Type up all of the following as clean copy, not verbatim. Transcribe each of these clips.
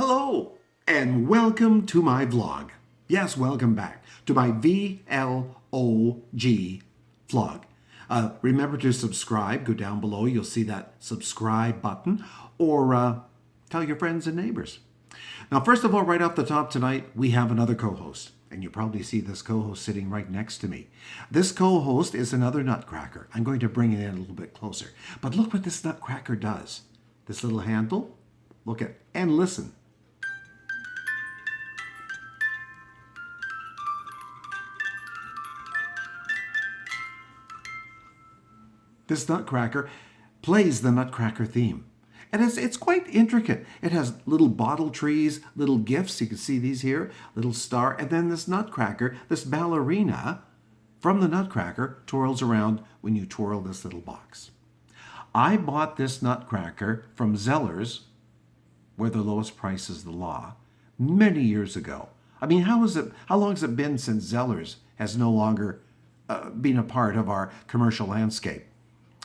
Hello and welcome to my vlog. Yes, welcome back to my VLOG vlog. Remember to subscribe. Go down below. You'll see that subscribe button, or tell your friends and neighbors. Now, first of all, right off the top tonight, we have another co-host. And you probably see this co-host sitting right next to me. This co-host is another Nutcracker. I'm going to bring it in a little bit closer. But look what this Nutcracker does. This little handle, look at, and listen. This Nutcracker plays the Nutcracker theme. And it's quite intricate. It has little bottle trees, little gifts. You can see these here, little star. And then this Nutcracker, this ballerina from the Nutcracker twirls around when you twirl this little box. I bought this Nutcracker from Zellers, where the lowest price is the law, many years ago. I mean, how long has it been since Zellers has no longer been a part of our commercial landscape?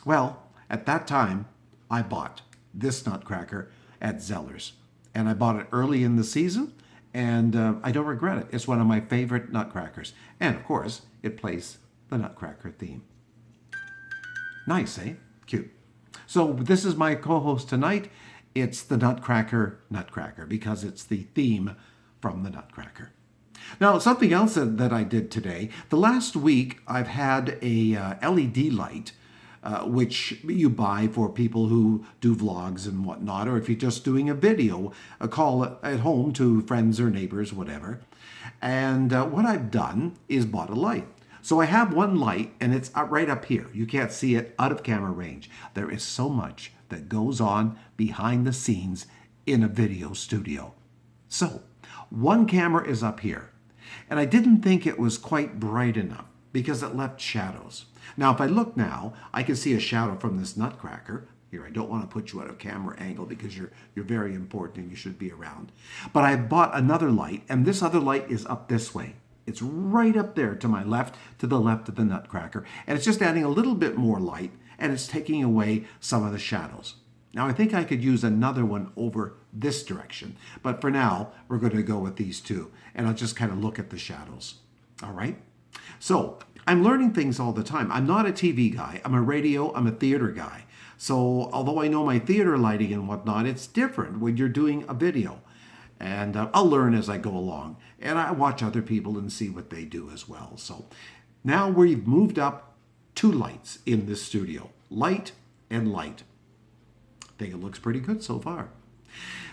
Well, at that time, I bought this Nutcracker at Zellers. And I bought it early in the season, and I don't regret it. It's one of my favorite Nutcrackers. And, of course, it plays the Nutcracker theme. Nice, eh? Cute. So this is my co-host tonight. It's the Nutcracker, because it's the theme from the Nutcracker. Now, something else that I did today. The last week, I've had a LED light which you buy for people who do vlogs and whatnot, or if you're just doing a video, a call at home to friends or neighbors, whatever. And what I've done is bought a light. So I have one light, and it's right up here. You can't see it out of camera range. There is so much that goes on behind the scenes in a video studio. So one camera is up here, and I didn't think it was quite bright enough because it left shadows. Now, if I look now, I can see a shadow from this Nutcracker. Here, I don't want to put you at a camera angle because you're very important and you should be around. But I bought another light, and this other light is up this way. It's right up there to my left, to the left of the Nutcracker. And it's just adding a little bit more light, and it's taking away some of the shadows. Now, I think I could use another one over this direction. But for now, we're going to go with these two. And I'll just kind of look at the shadows. All right? So I'm learning things all the time. I'm not a TV guy. I'm a theater guy. So although I know my theater lighting and whatnot, it's different when you're doing a video. And I'll learn as I go along. And I watch other people and see what they do as well. So now we've moved up 2 lights in this studio. Light and light. I think it looks pretty good so far.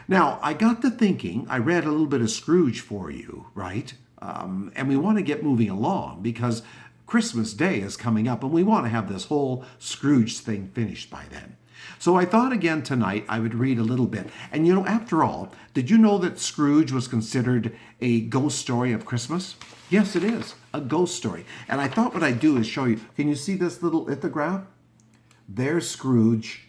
Now, I got to thinking, I read a little bit of Scrooge for you, right? And we want to get moving along because Christmas Day is coming up and we want to have this whole Scrooge thing finished by then. So I thought again tonight I would read a little bit. And you know, after all, did you know that Scrooge was considered a ghost story of Christmas? Yes, it is, a ghost story. And I thought what I'd do is show you. Can you see this little lithograph? There's Scrooge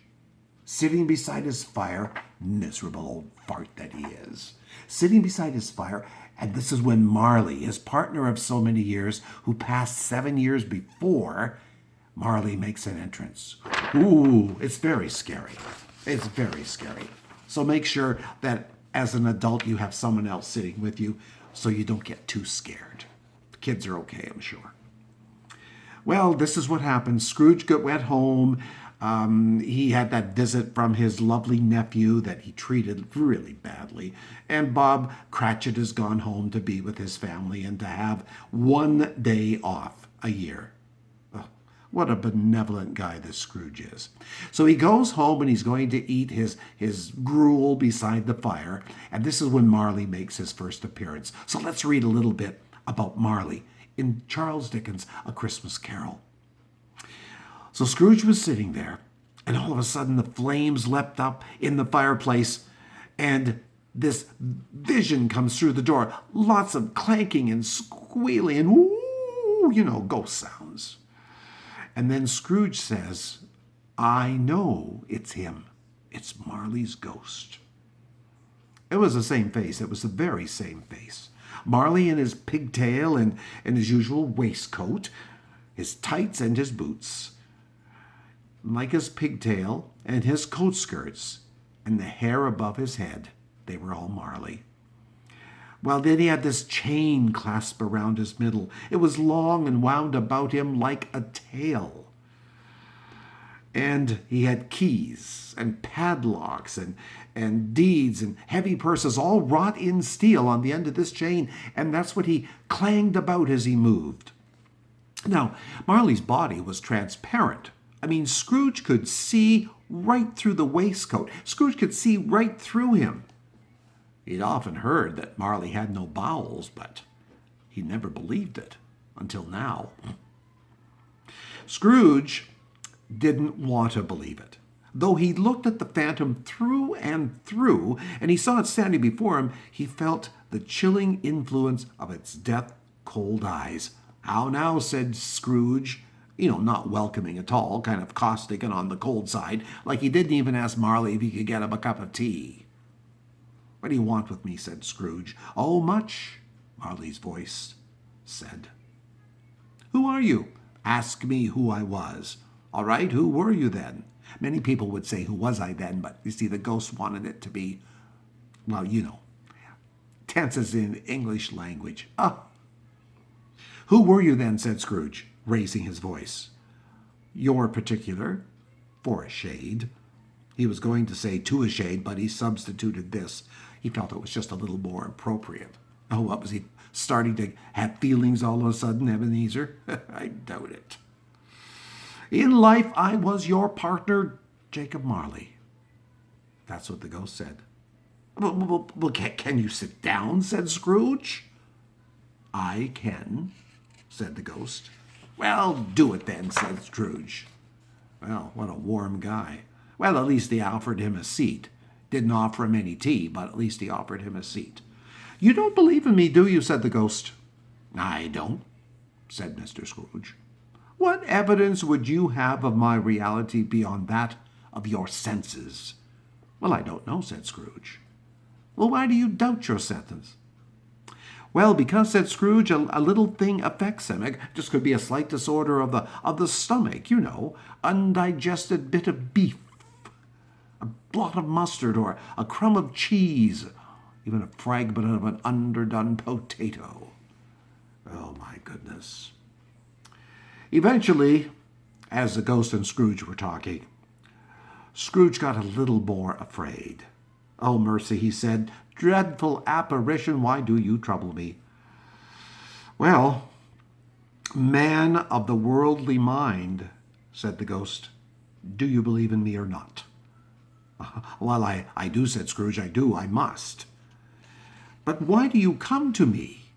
sitting beside his fire, miserable old fart that he is, sitting beside his fire. And this is when Marley, his partner of so many years, who passed 7 years before, Marley makes an entrance. Ooh, it's very scary. It's very scary. So make sure that as an adult you have someone else sitting with you so you don't get too scared. The kids are okay, I'm sure. Well, this is what happened. Scrooge went home. He had that visit from his lovely nephew that he treated really badly. And Bob Cratchit has gone home to be with his family and to have 1 day off a year. Oh, what a benevolent guy this Scrooge is. So he goes home and he's going to eat his gruel beside the fire. And this is when Marley makes his first appearance. So let's read a little bit about Marley in Charles Dickens' A Christmas Carol. So Scrooge was sitting there, and all of a sudden the flames leapt up in the fireplace, and this vision comes through the door. Lots of clanking and squealing and woo, ghost sounds. And then Scrooge says, I know it's him. It's Marley's ghost. It was the same face. It was the very same face. Marley in his pigtail and his usual waistcoat, his tights and his boots. Like his pigtail and his coat skirts and the hair above his head, They were all Marley. Well, then he had this chain clasped around his middle. It was long and wound about him like a tail. And he had keys and padlocks and deeds and heavy purses all wrought in steel on the end of this chain. And that's what he clanged about as he moved. Now, Marley's body was transparent. I mean, Scrooge could see right through the waistcoat. Scrooge could see right through him. He'd often heard that Marley had no bowels, but he never believed it until now. Scrooge didn't want to believe it. Though he looked at the phantom through and through, and he saw it standing before him, he felt the chilling influence of its death-cold eyes. "How now," said Scrooge, not welcoming at all, kind of caustic and on the cold side, like he didn't even ask Marley if he could get him a cup of tea. "What do you want with me?" said Scrooge. "Oh, much," Marley's voice said. "Who are you?" "Ask me who I was." "All right, who were you then?" Many people would say, "Who was I then?" But you see, the ghost wanted it to be, tenses in English language. "Who were you then?" said Scrooge, raising his voice. "Your particular," for a shade. He was going to say "to a shade," but he substituted this. He felt it was just a little more appropriate. Oh, what was he, starting to have feelings all of a sudden, Ebenezer? I doubt it. "In life, I was your partner, Jacob Marley." That's what the ghost said. Well, can you sit down?" said Scrooge. "I can," said the ghost. "Well, do it then," said Scrooge. Well, what a warm guy. Well, at least he offered him a seat. Didn't offer him any tea, but at least he offered him a seat. "You don't believe in me, do you?" said the ghost. "I don't," said Mr. Scrooge. "What evidence would you have of my reality beyond that of your senses?" "Well, I don't know," said Scrooge. "Well, why do you doubt your senses?" "Well, because," said Scrooge, a little thing affects him. It just could be a slight disorder of the stomach, undigested bit of beef, a blot of mustard, or a crumb of cheese, even a fragment of an underdone potato. Oh, my goodness. Eventually, as the ghost and Scrooge were talking, Scrooge got a little more afraid. "Oh, mercy," he said, "dreadful apparition, why do you trouble me?" "Well, man of the worldly mind," said the ghost, "do you believe in me or not?" "Well, I do," said Scrooge. "I do. I must." "But why do you come to me?"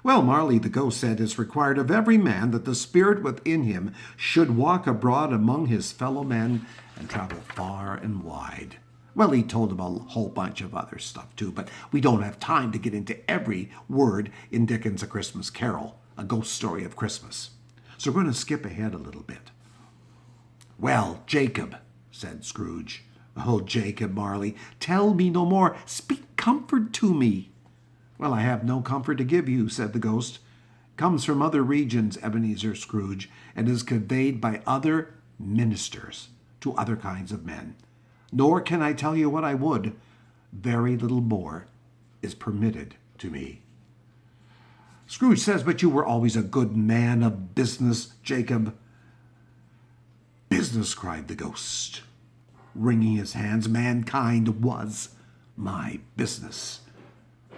"Well, Marley," the ghost said, "it's required of every man that the spirit within him should walk abroad among his fellow men and travel far and wide." Well, he told him a whole bunch of other stuff too, but we don't have time to get into every word in Dickens' A Christmas Carol, a ghost story of Christmas. So we're going to skip ahead a little bit. "Well, Jacob," said Scrooge. "Oh, Jacob Marley, tell me no more. Speak comfort to me." "Well, I have no comfort to give you," said the ghost. "Comes from other regions, Ebenezer Scrooge, and is conveyed by other ministers to other kinds of men. Nor can I tell you what I would. Very little more is permitted to me." Scrooge says, "But you were always a good man of business, Jacob." "Business," cried the ghost, wringing his hands. "Mankind was my business.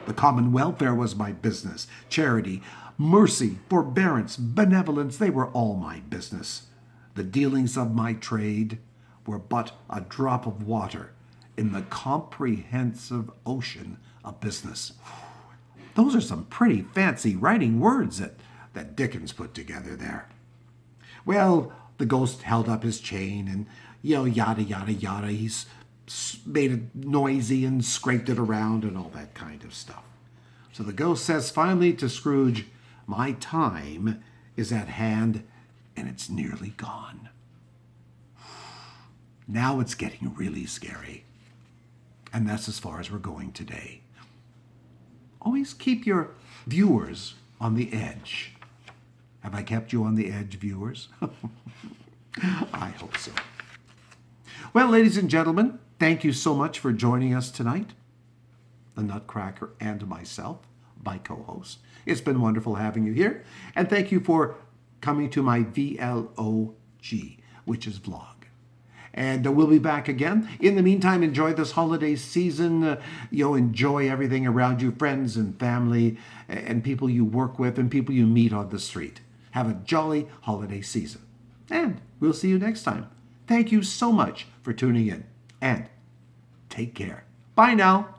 The common welfare was my business. Charity, mercy, forbearance, benevolence, they were all my business. The dealings of my trade were but a drop of water in the comprehensive ocean of business." Those are some pretty fancy writing words that Dickens put together there. Well, the ghost held up his chain and, yada, yada, yada. He's made it noisy and scraped it around and all that kind of stuff. So the ghost says finally to Scrooge, "My time is at hand and it's nearly gone." Now it's getting really scary. And that's as far as we're going today. Always keep your viewers on the edge. Have I kept you on the edge, viewers? I hope so. Well, ladies and gentlemen, thank you so much for joining us tonight. the Nutcracker, and myself, my co-host. It's been wonderful having you here. And thank you for coming to my VLOG, which is vlog. And we'll be back again. In the meantime, enjoy this holiday season. Enjoy everything around you, friends and family, and people you work with, and people you meet on the street. Have a jolly holiday season. And we'll see you next time. Thank you so much for tuning in. And take care. Bye now.